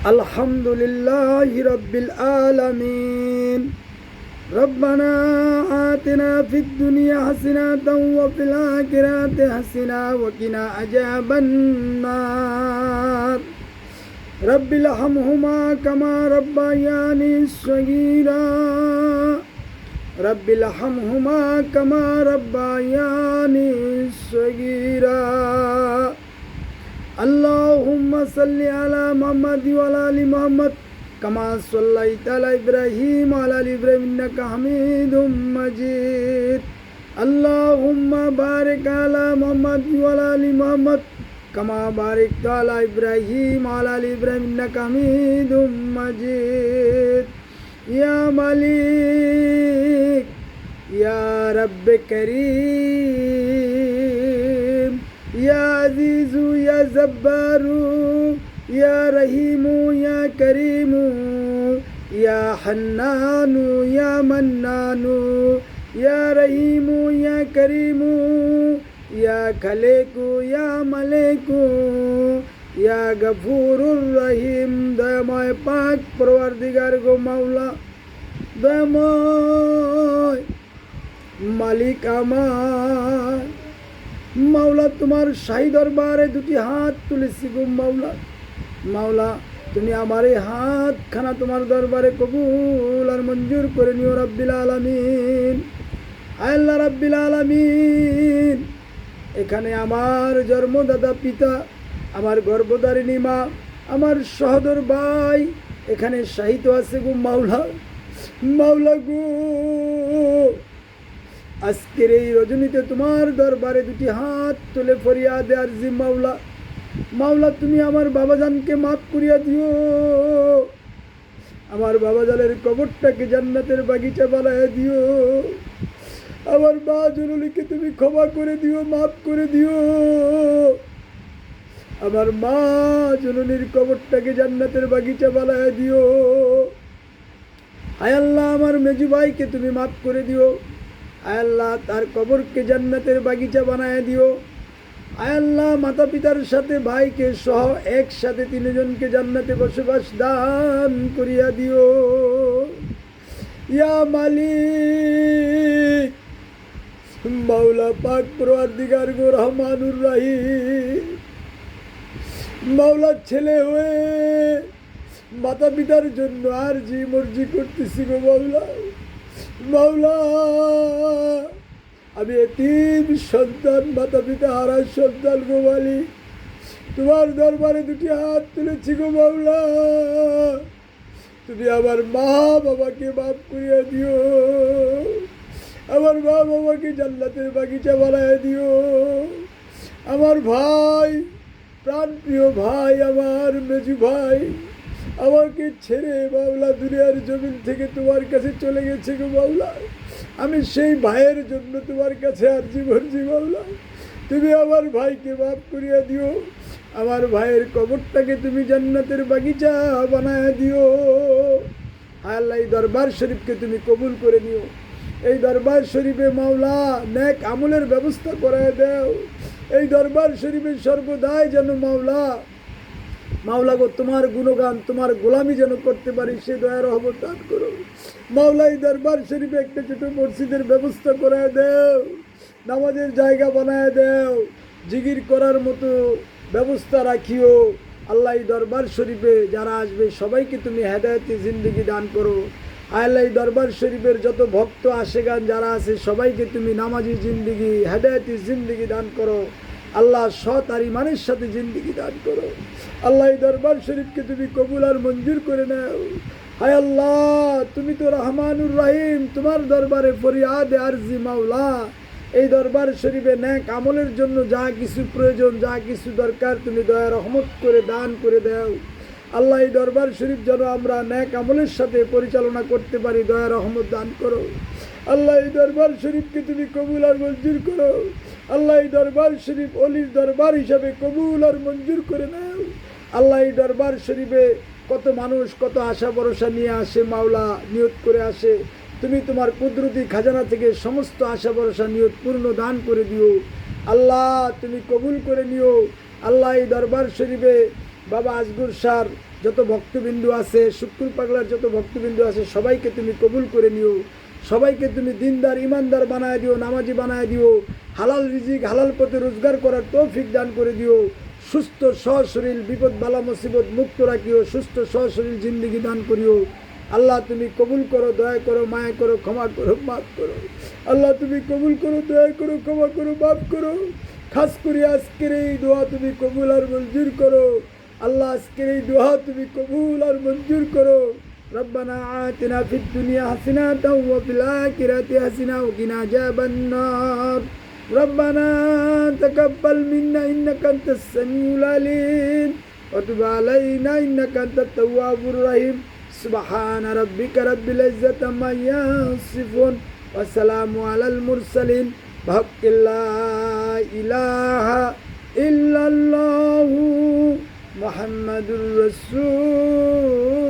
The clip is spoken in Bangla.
আলহামদুলিল্লাহি রাব্বিল আলামিন। রব্বানা আতিনা ফিদ দুনিয়া হাসানাতাও ওয়া ফিল আখিরাতি হাসানাতাও ওয়া কিনা আযাবান নার। রব্বিল হামহুমা কামা রাব্বায়ানি সগীরা। রব্বিল হামহুমা কামা রাব্বায়ানি সগীরা। আল্লাহুম্মা সাল্লি আলা মুহাম্মাদ ওয়া আলা আলি মুহাম্মাদ কামা সাল্লাইতা আলা ইব্রাহিম ওয়া আলা আলি ইব্রাহিম ইন্নাকা হামিদুম মাজিদ। আল্লাহুম্মা বারিক আলা মুহাম্মাদ ওয়া আলা আলি মুহাম্মাদ কামা বারাকতা আলা ইব্রাহিম ওয়া আলা আলি ইব্রাহিম ইন্নাকা হামিদুম মাজিদ। ইয়া মালিক ইয়া রাব্বে কারীম ইয়া আজিজু ইয়া জব্বারু ইয়া রহিমু ইয়া করিমু ইয়া হান্নানু ইয়া মান্নানু ইয়া রহিমু ইয়া করিমু ইয়া খালেকু ইয়া মালেকু ইয়া গফুরুর রহিম। দয়াময় পাক পরওয়ারদিগার গো মাওলা, দয়াময় মালিক আমার মাওলা, তোমার শাহী দরবারে দুটি হাত তুলেছি গো মাওলা। মাওলা, তুমি আমার এই হাতখানা তোমার দরবারে কবুল আর মঞ্জুর করে নিও রাব্বিল আলামিন। আল্লাহ রাব্বিল আলামিন, এখানে আমার জন্মদাতা পিতা, আমার গর্ভধারিণী মা, আমার সহোদর ভাই এখানে শাহিত আছে গো মাওলা। মাওলা গো, আজকের এই রজনীতে তোমার দরবারে দুটি হাত তুলে ফরিয়াদে আরজি মাওলা। মাওলা, তুমি আমার বাবাজানকে মাফ করিয়া দিও। আমার বাবাজানের কবরটাকে জান্নাতের বাগিচা বানাইয়া দিও। আমার মা জননীকে তুমি ক্ষমা করে দিও, মাফ করে দিও। আমার মা জননীর কবরটাকে জান্নাতের বাগিচা বানাইয়া দিও। হায় আল্লাহ, আমার মেজু ভাইকে তুমি মাফ করে দিও। আয় আল্লাহ, তার কবরকে জান্নাতের বাগিচা বানায় দিও। আয় আল্লাহ, মাতা পিতার সাথে ভাইকে সহ একসাথে তিনজনকে জান্নাতে বসবাস দান করিয়া দিও। ইয়া মালিক মাওলা পাক পরওয়ারদিগার গো রহমানুর রহিম, মাওলা ছেলে হয়ে মাতা পিতার জন্য আর জি মর্জি করতেছি গো মাওলা। মাওলা, আমি এতিম সন্তান, মাতা পিতা হারা সন্তান গো মালিক, তোমার দরবারে দুটি হাত তুলেছি গো মাওলা। তুমি আমার মা বাবাকে মাফ করিয়া দিও। আমার মা বাবাকে জান্নাতের বাগিচা বানাইয়া দিও। আমার ভাই, প্রাণপ্রিয় ভাই, আমার মেজু ভাই আমাকে ছেড়ে মাওলা দুনিয়ার জমিন থেকে তোমার কাছে চলে গেছে গো মাওলা। আমি সেই ভাইয়ের জন্য তোমার কাছে আর জীবন মাওলা, তুমি আমার ভাইকে মাফ করিয়া দিও। আমার ভাইয়ের কবরটাকে তুমি জান্নাতের বাগিচা বানায় দিও। আল্লাহ, এই দরবার শরীফকে তুমি কবুল করে নিও। এই দরবার শরীফে মাওলা নেক আমলের ব্যবস্থা করায় দাও। এই দরবার শরীফে সর্বদাই যেন মাওলা মাওলা গো তোমার গুণগান, তোমার গোলামি যেন করতে পারি, সে দয়া রহমত দান করো। মাওলা, এই দরবার শরীফে একটা ছোট মসজিদের ব্যবস্থা করায় দাও, নামাজের জায়গা বানায় দাও, জিকির করার মতো ব্যবস্থা রাখিও। আল্লাহ, এই দরবার শরীফে যারা আসবে সবাইকে তুমি হেদায়েতি জিন্দেগি দান করো। আল্লাহ, এই দরবার শরীফের যত ভক্ত আশেগান যারা আছে সবাইকে তুমি নামাজি জিন্দেগি, হেদায়েতি জিন্দেগি দান করো। আল্লাহ, সৎ আর ইমানের সাথে জিন্দেগি দান করো। আল্লাহ, এই দরবার শরীফকে তুমি কবুল আর মঞ্জুর করে নাও। হায় আল্লাহ, তুমি তো রহমানুর রহিম, তোমার দরবারে ফরিয়াদ আরজি মাওলা। এই দরবার শরীফে নেক আমলের জন্য যা কিছু প্রয়োজন, যা কিছু দরকার তুমি দয়া রহমত করে দান করে দাও। আল্লাহ, এই দরবার শরীফ যেন আমরা নেক আমলের সাথে পরিচালনা করতে পারি, দয়া রহমত দান করো। আল্লাহ, এই দরবার শরীফকে তুমি কবুল আর মঞ্জুর করো। আল্লাহ, এই দরবার শরীফ অলির দরবার হিসাবে কবুল আর মঞ্জুর করে নাও। আল্লাহ, এই দরবার শরীফে কত মানুষ কত আশা ভরসা নিয়ে আসে মাওলা, নিয়ত করে আসে। তুমি তোমার কুদরতি খাজানা থেকে সমস্ত আশা ভরসা নিয়ত পূর্ণ দান করে দিও। আল্লাহ, তুমি কবুল করে নিও। আল্লাহ, এই দরবার শরীফে বাবা আজগর শাহর যত ভক্তবিন্দু আছে, শুক্কুর পাগলার যত ভক্তবিন্দু আছে, সবাইকে তুমি কবুল করে নিও। সবাইকে তুমি দিনদার ইমানদার বানায় দিও, নামাজি বানায় দিও। হালাল রিজিক হালাল পথে রোজগার করার তৌফিক দান করে দিও। সুস্থ সশরীর বিপদ বালা মুসিবত মুক্ত রাখিও, সুস্থ সশরীর জিন্দিগি দান করিও। আল্লাহ তুমি কবুল করো, দয়া করো, মায়া করো, ক্ষমা করো, মাফ করো। আল্লাহ তুমি কবুল করো, দয়া করো, ক্ষমা করো, মাফ করো। খাস করে আজকের এই দোয়া তুমি কবুল আর মঞ্জুর করো। আল্লাহ আজকের এই দোয়া তুমি কবুল আর মঞ্জুর করো। রব্বানা আতিনা ফিদ দুনিয়া হাসিনাতাও ওয়া ফিল আখিরাতি হাসিনা ওয়া কিনা আযাবান্নার। রব্বানা তাকাব্বাল মিন্না ইন্নাকা আনতাস সামিউল আলিম ওয়া তুব আলাইনা ইন্নাকা আনতাত তাওয়াবুর রহিম। সুবহানা রাব্বিকা রাব্বিল ইজ্জাতি আম্মা ইয়াসিফুন ওয়া সালামু আলাল মুরসালিন। বিহাক্কি লা ইলাহা ইল্লাল্লাহু মুহাম্মাদুর রাসূল।